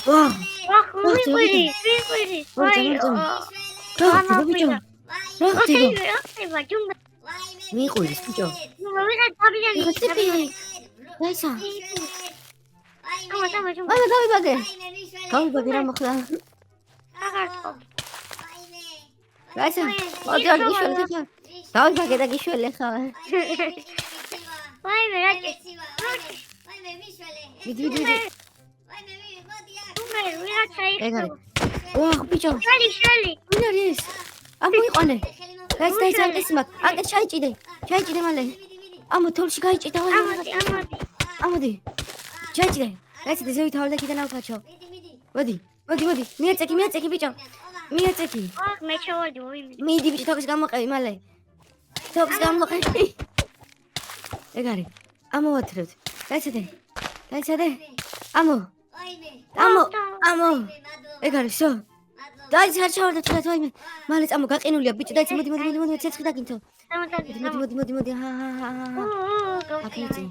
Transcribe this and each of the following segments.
ვაჰ, ვიყვირი. რა ბიჭო? რა ხდება? რა ხდება ჯუმბა? მიყვირის ბიჭო. ვიღა თავიდან დაისა. ამა გავიბაგე. გავიბაგე რა მოხდა? აღარკო. დაისა. ოჯარ გიშველი ხარ. დავიბაგე და გიშველი ხარ. ვაიმე რა მიდი. მე ვიღა ეგარი. ჩაიხო. ვაჰ ბიჭო. შალი. ვინ არის? ამოიყვანე. დაისა აკესი მაგ. აკე ჩაიჭიდე მალე. ამო თოლში გაიჭიდა. ამოდი. ჩაიჭიდე. დაისა ზევი თავი და კიდე ნავკაჩო. მოდი. მიაწექი ბიჭო. მიაწექი. მე ჩავარდი ვაიმე. მიდი ბიჭო თოქს გამოყევი მალე. თოქს გამოყევი. ეგარი. ამოვათრევთ. დაიცადე. ამო. ეგარი შო. დაიცა ჩავარდა თქვა თოიმე. მალე წამო გაყინულია ბიჭო. დაიცა მოდი ცეცხლი დაგინთო. მოდი. ჰა. აკეთე.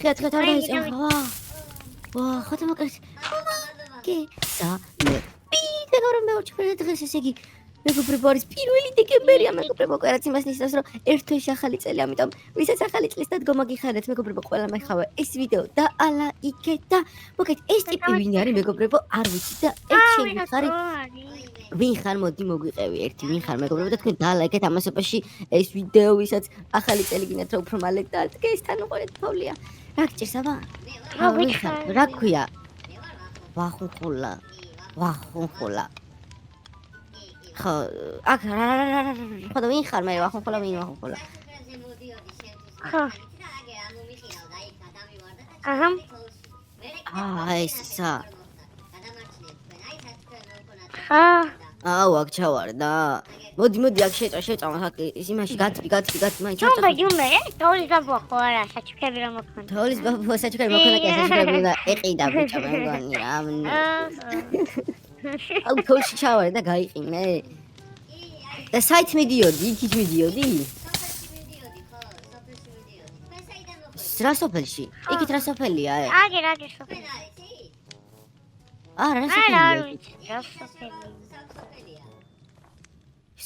ხა დაიცა. ვა, ხოთა მოკრეს. კი, მე. პიდე მე ვჩქრე დღეს ესე იგი. მეგობრებო არის 1 დეკემბერია მეგობრებო კვერაც იმას ნიშნავს რომ ერთ თვეში ახალი წელი ამიტომ ვისაც ახალი წლის დადგომა გიხარეთ მეგობრებო ყველა მაიხავე ეს ვიდეო და ალაიქეთ და მოგეთ ეს ტიპი ვინ არის მეგობრებო არ ვიცი და ერთ შეგიხარი ვინ ხარ მოდი მოგვიყევი ერთი ვინ ხარ მეგობრებო და თქვენ დაალაიქეთ ამასობაში ეს ვიდეო ვისაც ახალი წელი გინდათ რომ უფრო მალე დადგეს თან უყურეთ თავლია რა გჭირს აბა რა ქვია ვახუნხულა ხო, აქ ხო და ვინ ხარ მე ვახუნხულა ვინ ვახუნხულა. ხო. აჰა. ესა. ხა. აქ ჩავარდა. მოდი აქ შეწამო აქ იმაში გაწვი მაინც ჯუმბე თოლის ბაბუა ხო არა საჩუქრები რომ მოქონდა თოლის ბაბუა საჩუქრები მოქონდა კი საჩუქრები და ეყიდა ბიჭო მე მგონი რა აუ თოლში ჩავარე და გაიყინე და საით მიდიოდი იქით მიდიოდი რა სოფელში იქით რა სოფელია აგერ სოფელი რა სოფელია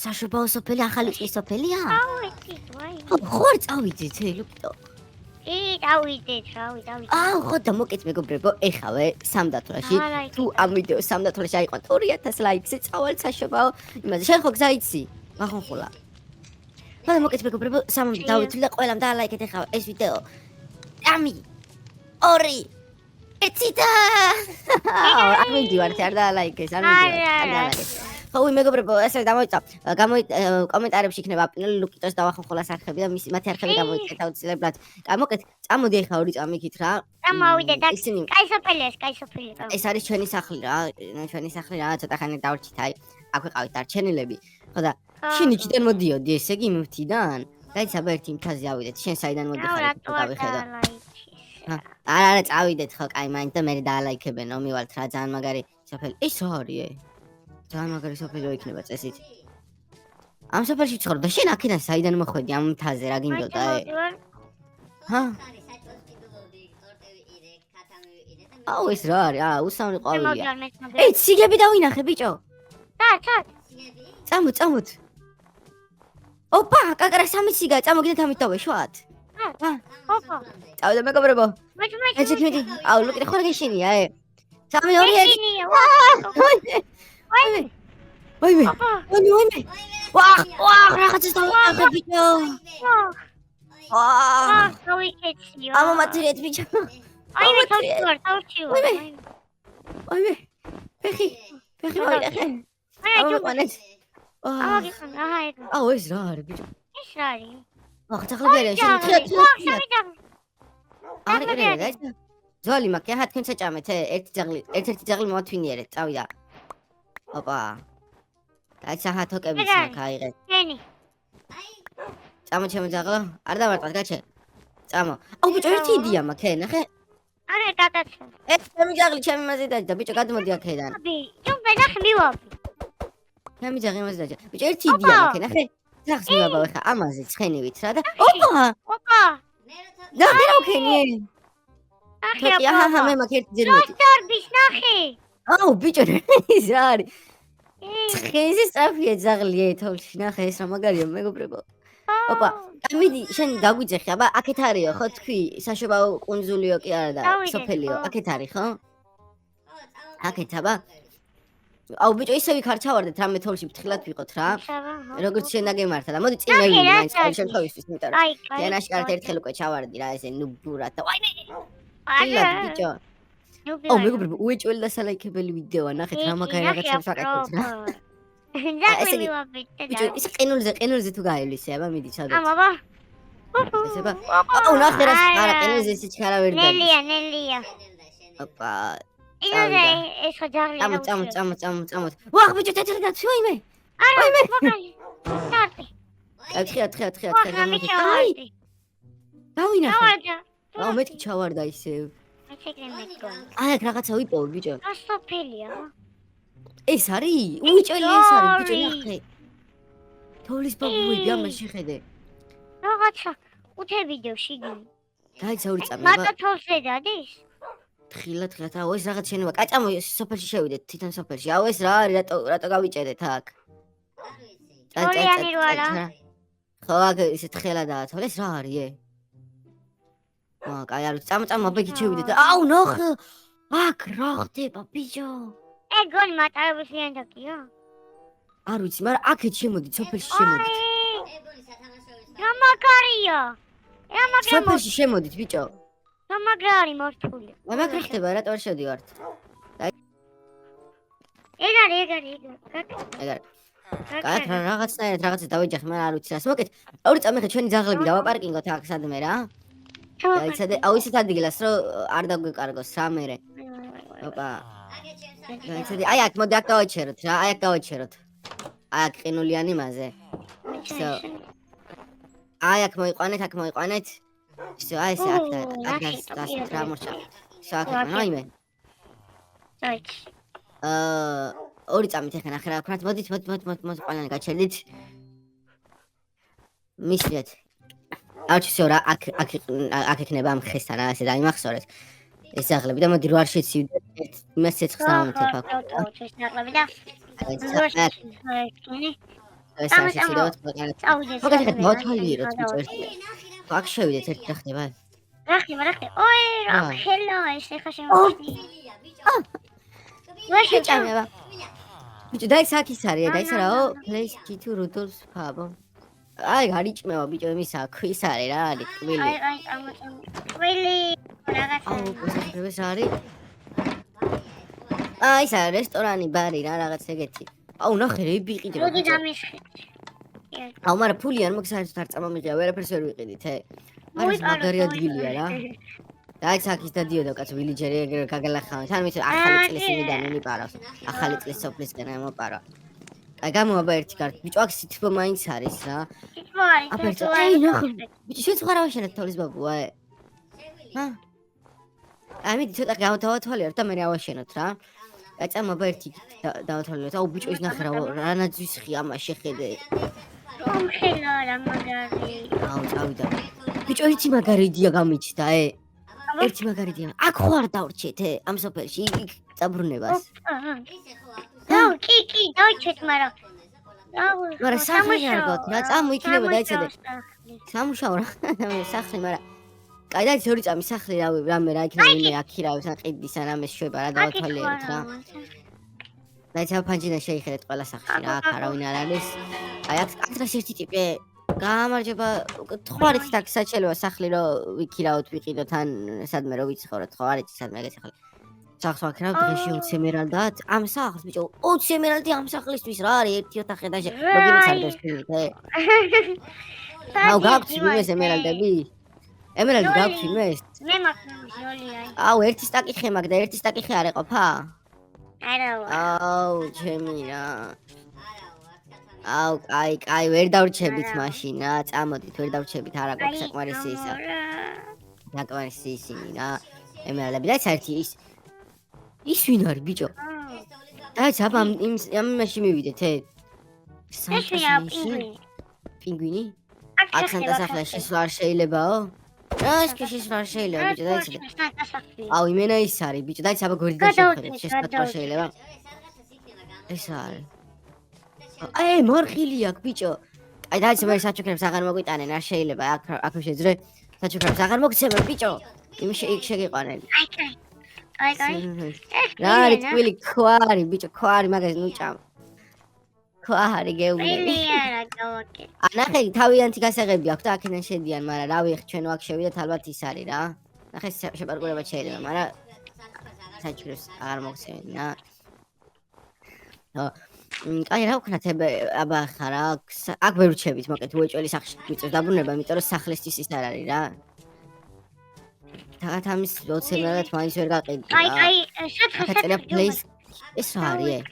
საშობაო სოფელი ახალი წლის სოფელია ხო წავიდეთ ლუკიტო დავიდეთ ხო და მოკეთ მეგობრებო ეხავე 3 დათვლაში თუ ამ ვიდეოს 3 დათვლაში აიყვან 2000 ლაიქზე წავალ საშობაო იმაზე შენ ხო გზაიცი ვახუნხულა ხო და მოკეთ მეგობრებო 3 დავითვლი და ყველამ დაალაიქეთ ეხავე ეს ვიდეო 3 2 1 და არ მიდივართ არ დაალაიქეს არ მიდივართ ხო მეგობრებო ესე გამოიწა კომენტარებში იქნება პინელი ლუკიტოს და ვახუნხულას არხები და მათი არხები გამოიწეთ აუცილებლად გამოკეთ წამოდი ახლა ორი წამიქით რა წამოვიდე და კაი სოფელია ეს არის ჩვენი სახლი რა ცოტა ხანი დავრჩით აი აქ ვიყავით დარჩენილები ხო და შენ იქიდან მოდიოდი ესე იგი მითიდან დაიცა ერთი მთაზე ავიდეთ შენ საიდან მოდიხარ თუ გავიხედო არა წავიდეთ ხო კაი მაინც და მე დაალაიქებენო მივალთ რა ძალიან მაგარი სოფელი ეს არის ძალიან მაგარი სოფელი იქნება წესით. ამ სოფელში ვცხოვრობ და შენ აქედან საიდან მოხვედი ამ მთაზე რა გინდოდა? ჰა? აუ ეს რა არის? უსამრი ყვავილია. ციგები დავინახე ბიჭო. წად. წამოთ. ოპა, კაკარა 3 ციგა, წამოგიდეთ ამით დავე შვათ. ოპა. წავიდა მეგობრებო. მეჩეკმედი. აუ ლუკი ხო გეშინია 3 2 1 ვაიმე. ვაჰ, რაღაცას დავიღე ბიჭო. გავიქეციო. ამომაწირეთ ბიჭო. თავში. ვაიმე. ფეხი მოვიდე. ამომაყენეთ. აუ ეს რა არის ბიჭო? ეს რა არის? ხახახებია შენ არა გაიცა. ზოლი მაქვს ახლა თქვენ წაჭამეთ ერთი ძაღლი მოვათვინიერეთ წავიდა. ოპა. დაიცა ჰათოკებიც მაქვს აიღეთ. შენი. წამო ჩემო ძაღლო, არ დავარტყათ გაჩე. წამო. აუ ბიჭო ერთი იდეა მაქვს, ნახე. არა დადაცა. ჩემი ძაღლი ჩემი მასე დაიცა, ბიჭო გადმოდი აქედან. ჯუმბე ნახე მივაბი. ჩემი ძაღლი მასე დაიცა. ბიჭო ერთი იდეა მაქვს, ნახე. ძაღლს მივაბავ ხა ამაზე ცხენივით რა და ოპა. ოპა. და მე რა ვქენი? თოკი აჰა მე მაქვს ერთი ძერმეტი. როსტორბის ნახე. აუ ბიჭო ის რა არის? ხეზე სწრაფია ძაღლია თოლში ნახე ეს რა მაგარია მეგობრებო. ოპა, მიდი შენ დაგვიძეხი, აბა აქეთ არისო ხო თქვი, საშობაო კუნძულიო კი არა და სოფელიო, აქეთ არის ხო? აქეთ აბა. აუ ბიჭო ისე ვიქარ ჩავარდეთ რამე თოლში ფრთხილად ვიყოთ რა. როგორც შენ დაგემართა და მოდი წინ მევიდე მაინც ყოველ შემთხვევისთვის, იმიტომ რომ შენ აშკარად ერთხელ უკვე ჩავარდი რა ესე ნუბურად და ვაიმე. არა. ბიჭო. აუ მეგობრებო, უეჭველი და სალაიქებელი ვიდეოა, ნახეთ რა მაგარი რაღაცებს ვაკეთებთ რა. ესე იგი ბიჭო, ის ყინულზე თუ გაივლისე, აბა მიდი ჩავდეთ. აბა. ესე აბა. აუ ნახე რა, არა ყინულზე ისე ჩქარა ვერ დადის. ნელია. ოპა. ინოზე ეს ხაჯაღლი. წამო. ვახ ბიჭო, თეთრი დაცვი, ვაიმე. არა, მაგარი. სტარტი. თხია. აი. დავინახე. დავაჯა. აუ მეთქი ჩავარდა ისევ. აი აქ რაღაცა ვიპოვე ბიჭო. რა სოფელია? ეს არის? უიჭველი ეს არის ბიჭო, ნახე. თოლის ბაბუები ამას შეხედე. რაღაცა უთებიდევ შიგნით. გაიცა ორი წამი. მარტო თოლზე დადის? თხილა, აუ ეს რაღაც შენობა. კაჭამო სოფელში შევიდეთ, თვითონ სოფელში. აუ ეს რა არის? რატო გავიჭერეთ აქ? თოლიანი რო არა? ხო, აქ ისე თხელა დაათვალე, ეს რა არის ე? კაი არ ვიცი, წამო აბეგი შევიდეთ. აუ ნახე. აქ რა ხდება ბიჭო? ეგონი მატარების ლიანდაკია? არ ვიცი, მაგრამ აქეთ შემოდით, სოფელში შემოდით. რა მაგარია? რა მაგარია? სოფელში შემოდით ბიჭო. რა მაგარი მორთული. მაგ რა ხდება, რატო არ შევდივართ? ეგარი. ეგარ. კაი, რაღაცნაირად რაღაცა დავეჯახე, მაგრამ არ ვიცი რას. მოკეთ, ორი წამი ხე ჩვენი ძაღლები დავაპარკინგოთ აქ სადმე რა. გაიცადე, აუ ისეთ ადგილას, რომ არ დაგვეკარგოს რა მერე. ოპა. გაიცადე, აი აქ მოდი აქ გავაჩეროთ რა, აი აქ გავაჩეროთ. აი აქ ყინულიანი მასე. აი აქ მოიყვანეთ. ისე აი ესე აქ დასეთ რა მოშა. ისე აქ რაიმე. დაიჭი. ორი წამით ეხლა ნახე რა ვქნათ. მოდით ყველანი გაჩერდით. მისლიათ. არჩისო რა აქ იქნება ამ ხესთან რა ესე დაიმახსოვრეთ. ეს ძაღლები და მოდი რო არ შეცივდეთ იმას ცეცხლს დავამთებ აქ. ეს არ შეცივდეთ მაგალითად მოთვალიეროთ ბიჭო. აქ შევიდეთ ერთი რა ხდება. რა ხდება? ოი რა ხელა ეს ეხა შემოხდი. ვაშეჭამება. ბიჭო და ეს აქ ის არის და ეს რაო place to Rudolf Pabo. აი გარიჭმევა ბიჭო იმისა ქვის არის რა არის კვილი. აი კვილი რაღაცა. აუ ეს არის. აი ეს არის რესტორანი ბარი რა რაღაც ეგეთი. აუ ნახე რა ვიყიდე. მოდი დამისხეთ. აუ მაგრამ ფული არ მაქვს საერთოდ არ წამომიღია ვერაფერს ვერ ვიყიდით არის მაგარი ადგილია რა. და აი აქ ის დადიოდა კაც ვილიჯერი ეგრე გაგალახავენ. თან მის ახალი წლის იმიდან იმიპარავს. ახალი წლის სოფლისკენ ამოპარა. აი გამოაბა ერთი კარტი. ბიჭო აქ სითბო მაინც არის რა. სითბო არის. აი ნახე. ბიჭო შენ სხვა რა ვაშენეთ თოლის ბაბუა ე. ჰა? აი მიდი ცოტა გავათვალიეროთ და მე ავაშენოთ რა. აი წამოაბა ერთი დავათვალიეროთ. აუ ბიჭო ის ნახე რა ნაძვის ხი ამას შეხედე. რომ ხელა რა მაგარი. აუ წავიდა. ბიჭო იცი მაგარი იდეა გამიჩნდა ე. ერთი მაგარი იდეა. აქ ხო არ დავრჩეთ ამ სოფელში იქ წაბრუნებას. აუ კი დაიჩეთ მაგრამ. მაგრამ სახლი არ გვაქვს რა წამო იქნება დაიცადე. სამუშაო რა სახლი მაგრამ კაი და ორი წამი სახლი რამე რა იქნება მე აქირავებს ან ყიდის ან ამეს შვება რა დავათვალიეროთ რა. დაიცა ფანჯინა შეიხედეთ ყველა სახლში რა აქ არავინ არ არის. აი აქ კაცრას ერთი ტიპი გამარჯობა თქვარით და საჩელოა სახლი რომ ვიქირავთ ვიყიდოთ ან სადმე რომ ვიცხოვროთ ხო არ იცი სადმე ეგეთ სახლი. სახლს ვაქირავ დღეში 20 ემერალდად ამ სახლს ბიჭო 20 ემერალდი ამ სახლისთვის რა არის ერთი ოთახი და როგორიც არის ეს აუ გაქვთ იმეს ემერალდები? ემერალდი გაქვთ იმეს? მე მაქვს ჟოლია. აუ ერთი სტაკი ხე მაგ და ერთი სტაკი ხე არ ეყოფა? არა. აუ ჩემი რა. აუ კაი ვერ დავრჩებით მაშინ რა წამოდით ვერ დავრჩებით არა გვაქვს საკმარისი ისა. საკმარისი ისინი რა ემერალდები და ერთი ის ვინ არის ბიჭო? დაიც აბა ამ იმაში მივიდეთ ეს ვია პინგვინი? პინგვინი? აქ სანტა-საფეში სულ არ შეიძლებაო? ეს კიშის რა შეიძლება ბიჭო დაიცადე. აუ იმენა ის არის ბიჭო დაიცადე აბა გვერდიდან შევხედეთ შესაძლოა შეიძლება. ეს არის. აი მორხილი აქვს ბიჭო. აი დაიცადე მე საჩუქრებს აღარ მოგვიტანენ არ შეიძლება აქ შეძრე საჩუქრებს აღარ მოგცემენ ბიჭო. იმ შეგიყვანენ. აი. რა არის ტვილი ქვარი ბიჭო ქვარი მაგას ნუჭამ. ქვარი გეუბნები. არა გავაკეთე. ნახე თავიანთი გასაღები აქვს და აქედან შედიან, მაგრამ რავი ხ ჩვენ აქ შევიდეთ ალბათ ის არის რა. ნახე შეპარკურება შეიძლება, მაგრამ საჩუქრებს აღარ მოგცემენ რა. აი რა ვქნათ აბა ხარა აქ ვერ ვჩებით მოკეთ უეჭველი სახში გვიწევს დაბრუნება იმიტომ რომ სახლისთვის ის არ არის რა თაღათ ამის 20 მეგათ მაინც ვერ გაყიდი აი საცხე პლეის ეს რა არის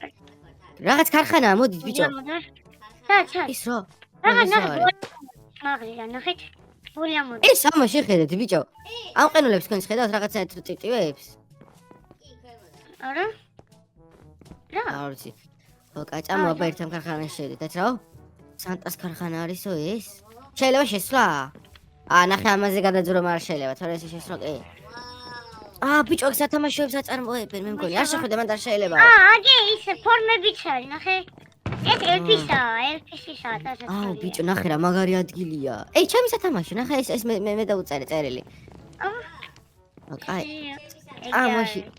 რაღაც ქარხანაა მოდით ბიჭო ის რა მაგრია ნახეთ ბოლია მოდი ეს ამა შეხედეთ ბიჭო ამ ყენულებს თქვენს ხედავთ რაღაცნაირად ტიპტივებს არა რა არ ვიცი კაჭამ აბა ერთ ამ ქარხანაში შევიდეთ რა სანტას ქარხანა არისო ეს შეიძლება შესვლა ნახე ამაზე გადაძრო მაგრამ შეიძლება თორე ესე შესვლა კი ბიჭო აქ სათამაშოებს აწარმოებენ მე მგონი არ შეხვედე მანდ არ შეიძლება აგი ის ფორმებიც არის ნახე ეს ელფისაა და ბიჭო ნახე რა მაგარი ადგილია ეი ჩემი სათამაშო ნახე ეს მე დაუწერე წერილი კაი მაშინ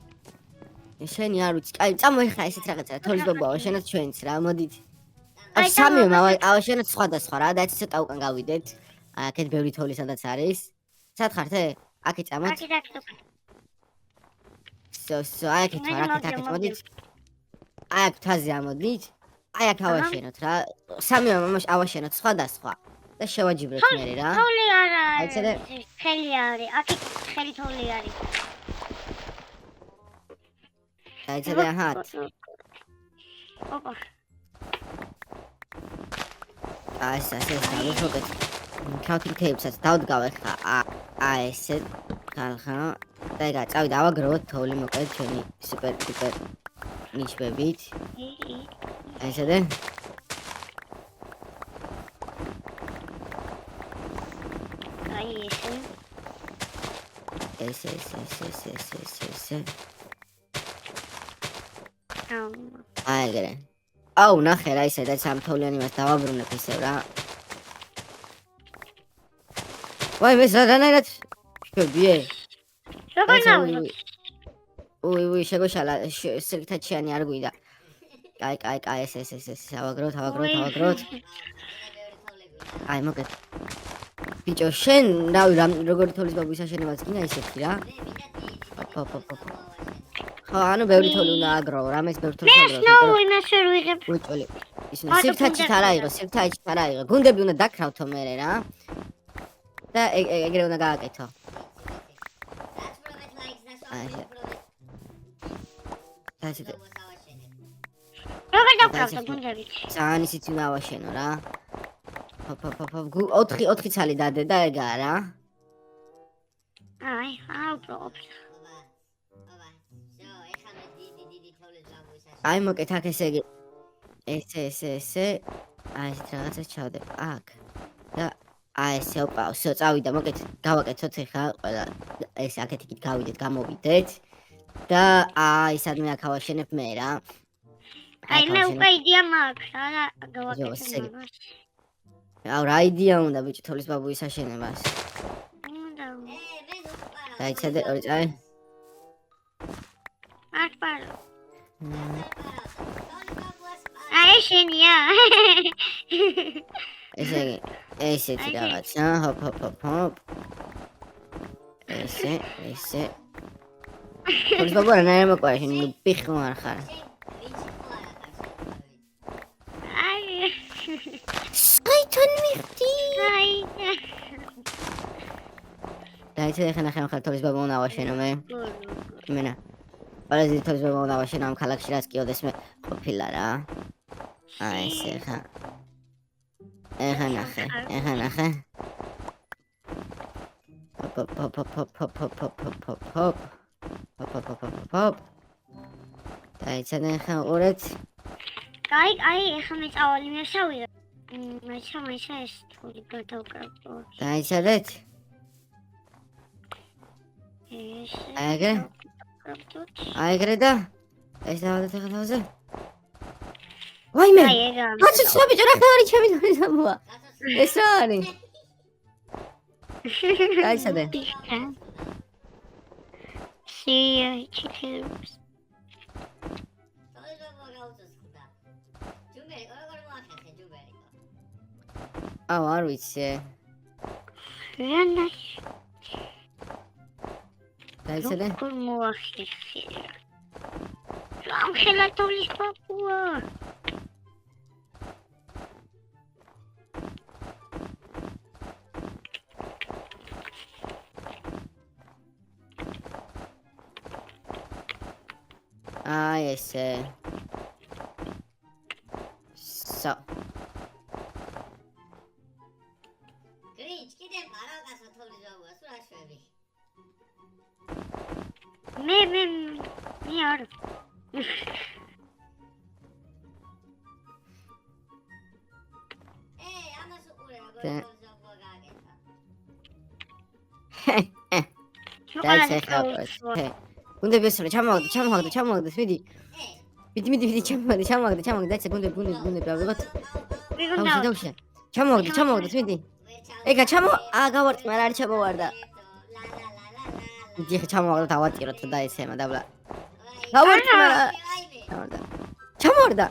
შენი არ ვიცი, კაი, წამოიხა ესეთ რაღაცა, თოლის ბაბუა, შენაც ჩვენც რა, მოდით. სამივე ავაშენოთ სხვადასხვა რა, და ცოტა უკან გავიდეთ. აქეთ ბევრი თოли სადაც არის. სად ხართ? აქეთ წამოთ. აი აქეთ ვარ, აქეთ მოდით. აი აქ თაზე ამოდით. აი აქ ავაშენოთ რა. სამივე ავაშენოთ სხვადასხვა და შევაჯიბროთ მე რა. თოლი არა. ხელი არის, აქეთ ხელი თოლი არის. დაიცადე აჰა. ოპა. ეს დავიხოთ. კალკულაციებსაც დავდგავ ახლა. ესე ხალხა. და ეგა წავი დავაგროვოთ თოვლი მოკლედ ჩვენი სუპერ ნიჩბებით. დაიცადე. აი ეს. აიგრე. აუ ნახე რა ისედაც სამთოვლიანი მას დავაბრუნებ ისევ რა. ვაი მე საგანაირად შევდიე. როგორ ნავიდე? უი შეგოშალა სელქთაჩიანი არ გვიდა. კაი ეს ავაგროთ. აი მოგეთ. ბიჭო შენ რავი როგორი თოლის ბაბუის აშენებაც გინდა ისეთი რა. ანუ ბევრი თოლი უნდა აგროვო, რამეს ბევრი თოლი აგროვო. მე სნოუ იმას ვერ ვიღებ. უჭოლი. ისინი სიფთაჩით არ აიღო. გუნდები უნდა დაკრავთო მე რა. და ეგრე უნდა გააკეთო. როგორ დაკრავთო გუნდები? ძალიან ისიც უნდა ავაშენო რა. 4 ცალი დადე და ეგაა რა. აი, აუპროპ. აი მოკეთ აქ ესე იგი ესე აი ეს რაღაცა ჩავდებ აქ და აი ესე ოპა всё წავიდა მოკეთ გავაკეთოთ ხა ყველა ეს აქეთ იქით გავიდეთ გამოვიდეთ და აი სადმე აქ ავაშენებ მე რა აი მე უკვე იდეა მაქვს რა გავაკეთებ აუ რა იდეა უნდა ბიჭო თოლის ბაბუის აშენებას უნდა დაიცადე ორი წაი აქ პარო აი შენია ესეთი რაღაცა ჰოპ ესე თოლის ბაბუა რა მოყვარ შენ პიხო არ ხარ საითონ მიხდი დაიცადე ხან ახლა ხარ თოლის ბაბუა უნდა ავაშენო მე იმენა ყველაზე თოლის ბაბუა უნდა ავაშენო ამ ქალაქში რაც კიოდეს მე ყოფილა რა აი ესე ხა ეხა ნახე ჰოპ დაიცადე ხა ყურეთ აი ეხა მე წავალი მე შევიდე მაიცა ეს თული გადავკრავო დაიცადეთ ეგრე. აი ეგრე და ეს დავადეთ ახლა თავზე. ვაიმე. აი ეგა. კაცო ბიჭო რა ხარ ჩემი დამოა. ეს რა არის? გაიცადე. ჩიქებს. აუ არ ვიცი. რანა გაიცადე? როგორ მოახერხე. ამ ხელა თოვლის პაპუა. აი ესე. სა. გრინჩ კიდე მარაგასა თოვლის ბაბუა სულ აშვები. მე არ ამას უყურე რა და- თოვლის ბაბუა გააკეთა. დაიცა ხალხს. გუნდე ბესრე ჩამოვაგდე, მიდი. მიდი, ჩამოვაგდე, დაიცა გუნდე, დავიღოთ. დავში. ჩამოვაგდე, მიდი. ეგა გავარტყი, მაგრამ არ ჩამოვარდა. მიდი, ჩამოვაგდე, დავატიროთ და ესემა დაბლა. გავარტყი, მაგრამ ჩამოვარდა.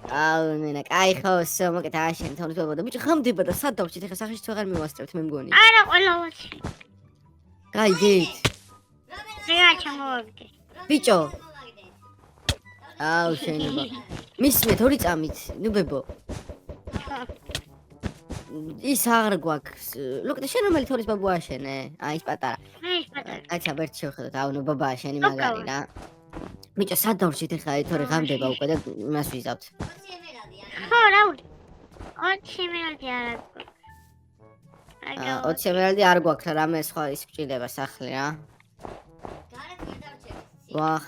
აუ, მენა, კაი ხოსო, მოკეთ აშენ თავს ვებოდა. ბიჭო, ხამდება და სად დავჭით? ეხლა სახეში თუ აღარ მივასწრებთ, მე მგონი. არა ყველა ვაცი. კაი, გით. რა ჩამოვაგდე. ბიჭო. აუ, შენობა. მისმეთ 2 წამით, ნუ ბებო. ის აღარ გვაქვს. ლუკა, შენ რომელი თორის ბაბუა აშენე? აი, ის პატარა. მე ის პატარა. კაცა, ბერტ შევხედოთ. აუ, ნუ ბაბაა შენი მაგარი რა. ბიჭო, სად დავჭით ეხლა თორე ღამდება უკვე და იმას ვიზავთ. ხო, რა ვარ. 20 ემერალდი არა გვაქვს. 20 ემერალდი არ გვაქვს რა, რამე სხვა ის გჭირდება სახლი რა. გარეთ ვერ დავჭერეთ. ვახ.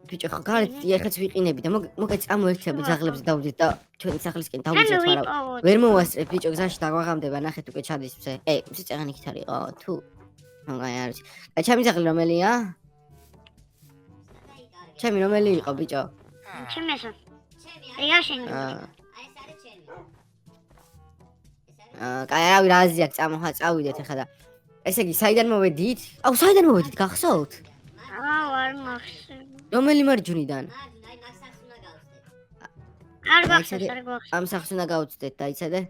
ბიჭო, ხო გარეთ ეხლაც ვიყინები და მოკეთ წამოერთები ძაღლებს დავდით და ჩვენი სახლისკენ დავიძეთ, მაგრამ ვერ მოვასწრებ ბიჭო, გზაში დაგვაღამდება, ნახეთ უკვე ჩადის მზე. მზე წეღანი იქით არისო, თუ მაგარი არის. და ჩემი ძაღლი რომელია? ჩემი რომელი იყო ბიჭო? ჩემი ესა. ჩემი ეგა შენი. აი ეს არის ჩემი. კაი, არავი რაზი აქვს, წავიდეთ ეხლა და ესე იგი, საიდან მოვედით? აუ, საიდან მოვედით, გახსოვთ? აუ, არ მახსოვს. რომელი მარჯვნიდან? აი მასახს უნდა გავხსნით. არ გვახსოვს. ამ სახლს უნდა გავუწდეთ, დაიცადე?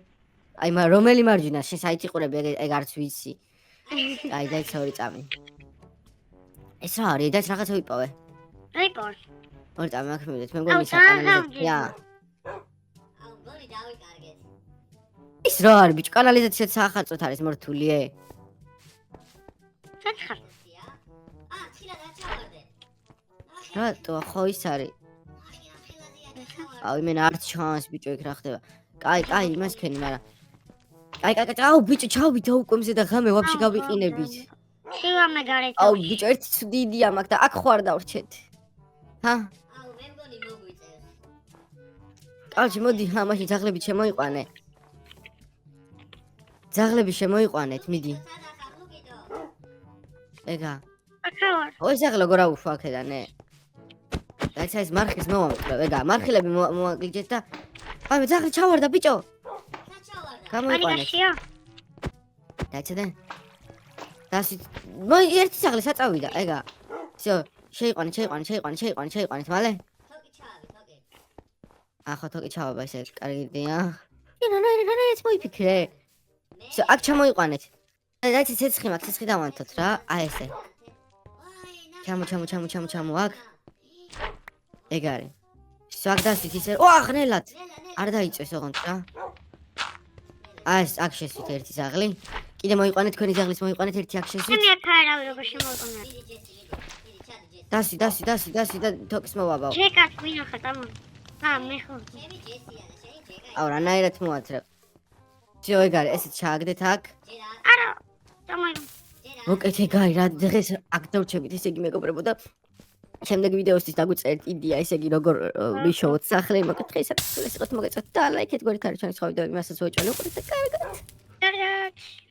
აი, რომელი მარჯვნა? შენ საით იყურები, ეგ არც ვიცი. აი, დაიცა 2 წამი. ეს რა არის? დაიც რაღაცა ვიპოვე. რეპორტ. 2 წამი აქ მივიდეთ, მე მგონი საკანალიზაცია. აუ გონი დავიკარგეთ. ის რა არის, ბიჭო, კანალიზაციაც საახალწლოდ არის მორთული. საცხარ. თილა დაჩავარდე. რატო, ხო ის არის. აუ, იმენ არც ჩანს, ბიჭო, ეგ რა ხდება. კაი, იმას ქენი, მაგრამ კაი, აუ, ბიჭო, ჩავით უკომზე და ღამე ვაფშე გავიყინებით. შევამე გარეთ. აუ, ბიჭო, ერთი ცუდი იდეა მაქვს და აქ ხوار დავრჩეთ. ჰა? აუ მე მგონი მოგვიწევს. კალჩი, მოდი, მაშინ ძაღლები შემოიყვანე. ძაღლები შემოიყვანეთ, მიდი. ეგა. აქა ვარ. ой, ძაღლო გორა უშვა აქედან, დაიცა ეს მარხის მოვამკრევ, ეგა, მარხილები მოაკლიჯეთ და აი, ძაღლი ჩავარდა, ბიჭო. ჩავარდა. გამოიყვანეთ. არიგაშია. დაიცადე? დასით. ერთი ძაღლი საწავიდა, ეგა. всё, შეიყვანეთ, მალე. თოკი ჩავი, თოკი. ახო, თოკი ჩავაბა, ესე კარგი იდეა. რა მოიფიქრე? всё, აქ ჩამოიყვანეთ. დაიცა ცეცხლი მაქვს, ცეცხლი დავანთოთ რა, აი ესე. ჩამო, აქ. ეგ არის. всё, აქ დასვით ისე. ხნელად. არ დაიწვეს ოღონდ რა. აი ეს აქ შესვით ერთი ძაღლი. კიდე მოიყვანეთ თქვენი ძაღლის მოიყვანეთ ერთი აქ შესვით. მე აქ არავი როგორ შემოვიყო. დასვი და თოკის მოვაბავ. ჯეკას ვინახა თამ. მე ხო. ჩემი ჯესია და შენი ჯეკა. აუ, რანაირად მოაცრებ. всё, ეგ არის, ესეც ჩააგდეთ აქ. არა. დამაი. მოკეთ ეგ არის რა, დღეს აქ დავჩებით, ესე იგი მეგობრებო და შემდეგ ვიდეოსთვის დაგვიწერეთ იდეა, ესე იგი როგორ ვიშოვოთ სახლი, მოკლედ დღეისათვის სულ ეს იყო, მოგეწონათ და ლაიქეთ, გვერდით არის ჩვენი სხვა ვიდეოები, მასაც უეჭველი უყურეთ და კარგად. კარგად.